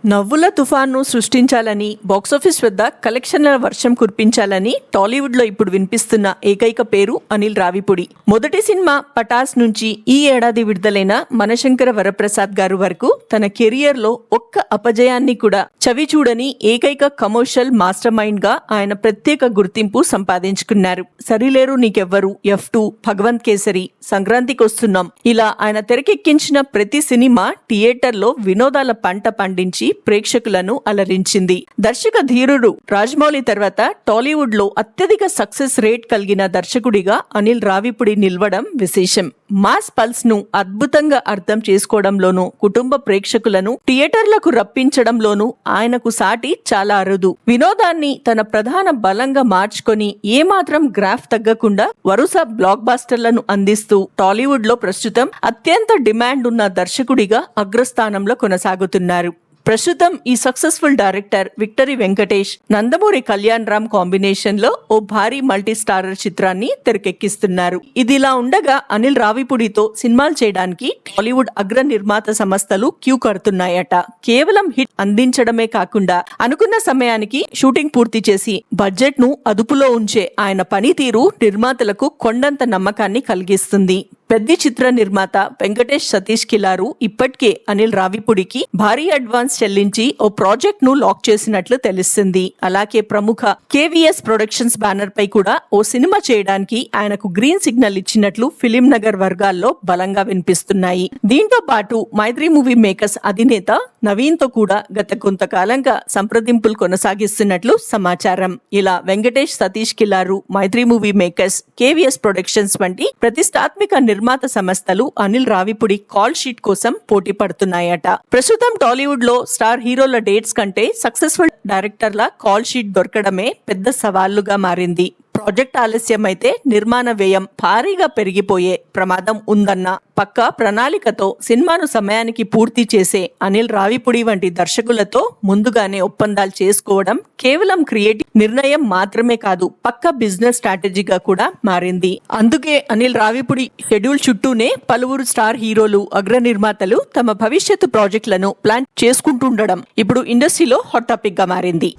నవ్వుల తుఫాను సృష్టించాలని, బాక్సాఫీస్ వద్ద కలెక్షన్ల వర్షం కురిపించాలని టాలీవుడ్ లో ఇప్పుడు వినిపిస్తున్న ఏకైక పేరు అనిల్ రావిపూడి. మొదటి సినిమా పటాస్ నుంచి ఈ ఏడాది విడుదలైన మనశంకర వరప్రసాద్ గారు వరకు తన కెరియర్ లో ఒక్క అపజయాన్ని కూడా చవి చూడని ఏకైక కమర్షియల్ మాస్టర్ మైండ్ గా ఆయన ప్రత్యేక గుర్తింపు సంపాదించుకున్నారు. సరిలేరు నీకెవ్వరు, F2, భగవంత్ కేసరి, సంక్రాంతికి వస్తున్నాం ఇలా ఆయన తెరకెక్కించిన ప్రతి సినిమా థియేటర్ లో వినోదాల పంట పండించి ప్రేక్షకులను అలరించింది. దర్శక ధీరుడు రాజమౌళి తర్వాత టాలీవుడ్ లో అత్యధిక సక్సెస్ రేట్ కలిగిన దర్శకుడిగా అనిల్ రావిపూడి నిలవడం విశేషం. మాస్ పల్స్ ను అద్భుతంగా అర్థం చేసుకోవడంలోనూ, కుటుంబ ప్రేక్షకులను థియేటర్లకు రప్పించడంలోనూ ఆయనకు సాటి చాలా అరుదు. వినోదాన్ని తన ప్రధాన బలంగా మార్చుకొని ఏమాత్రం గ్రాఫ్ తగ్గకుండా వరుస బ్లాక్ బాస్టర్లను అందిస్తూ టాలీవుడ్ లో ప్రస్తుతం అత్యంత డిమాండ్ ఉన్న దర్శకుడిగా అగ్రస్థానంలో కొనసాగుతున్నారు. ప్రస్తుతం ఈ successful director victory Venkatesh, Nandamuri Kalyan Ram combination లో ఓ భారీ మల్టీ స్టారర్ చిత్రాన్ని తెరకెక్కిస్తున్నారు. ఇదిలా ఉండగా అనిల్ రావిపూడితో సినిమాలు చేయడానికి టాలీవుడ్ అగ్ర నిర్మాత సంస్థలు క్యూ కడుతున్నాయట. కేవలం హిట్ అందించడమే కాకుండా అనుకున్న సమయానికి షూటింగ్ పూర్తి చేసి బడ్జెట్ ను అదుపులో ఉంచే ఆయన పనితీరు నిర్మాతలకు కొండంత నమ్మకాన్ని కలిగిస్తుంది. పెద్ద చిత్ర నిర్మాత వెంకటేష్ సతీష్ కిలారు ఇప్పటికే అనిల్ రావిపూడికి భారీ అడ్వాన్స్ చెల్లించి ఓ ప్రాజెక్ట్ ను లాక్ చేసినట్లు తెలుస్తుంది. అలాగే ప్రముఖ KVS ప్రొడక్షన్స్ బ్యానర్ పై కూడా ఓ సినిమా చేయడానికి ఆయనకు గ్రీన్ సిగ్నల్ ఇచ్చినట్లు ఫిలిం నగర్ వర్గాల్లో బలంగా వినిపిస్తున్నాయి. దీంతో పాటు మైత్రి మూవీ మేకర్స్ అధినేత నవీన్ తో కూడా గత కొంతకాలంగా సంప్రదింపులు కొనసాగిస్తున్నట్లు సమాచారం. ఇలా వెంకటేష్ సతీష్ కిలారు, మైత్రి మూవీ మేకర్స్, KVS ప్రొడక్షన్స్ వంటి ప్రతిష్టాత్మక నిర్మాత సంస్థలు అనిల్ రావిపూడి కాల్ షీట్ కోసం పోటీ పడుతున్నాయట. ప్రస్తుతం టాలీవుడ్ లో స్టార్ హీరోల డేట్స్ కంటే సక్సెస్ఫుల్ డైరెక్టర్ల కాల్ షీట్ దొరకడమే పెద్ద సవాలుగా మారింది. ప్రాజెక్ట్ ఆలస్యం అయితే నిర్మాణ వ్యయం భారీగా పెరిగిపోయే ప్రమాదం ఉందన్న పక్కా ప్రణాళికతో సినిమాను సమయానికి పూర్తి చేసే అనిల్ రావిపూడి వంటి దర్శకులతో ముందుగానే ఒప్పందాలు చేసుకోవడం కేవలం క్రియేటివ్ నిర్ణయం మాత్రమే కాదు, పక్కా బిజినెస్ స్ట్రాటజీగా కూడా మారింది. అందుకే అనిల్ రావిపూడి షెడ్యూల్ చుట్టూనే పలువురు స్టార్ హీరోలు, అగ్ర నిర్మాతలు తమ భవిష్యత్తు ప్రాజెక్టులను ప్లాన్ చేసుకుంటుండడం ఇప్పుడు ఇండస్ట్రీలో హాట్ టాపిక్ గా మారింది.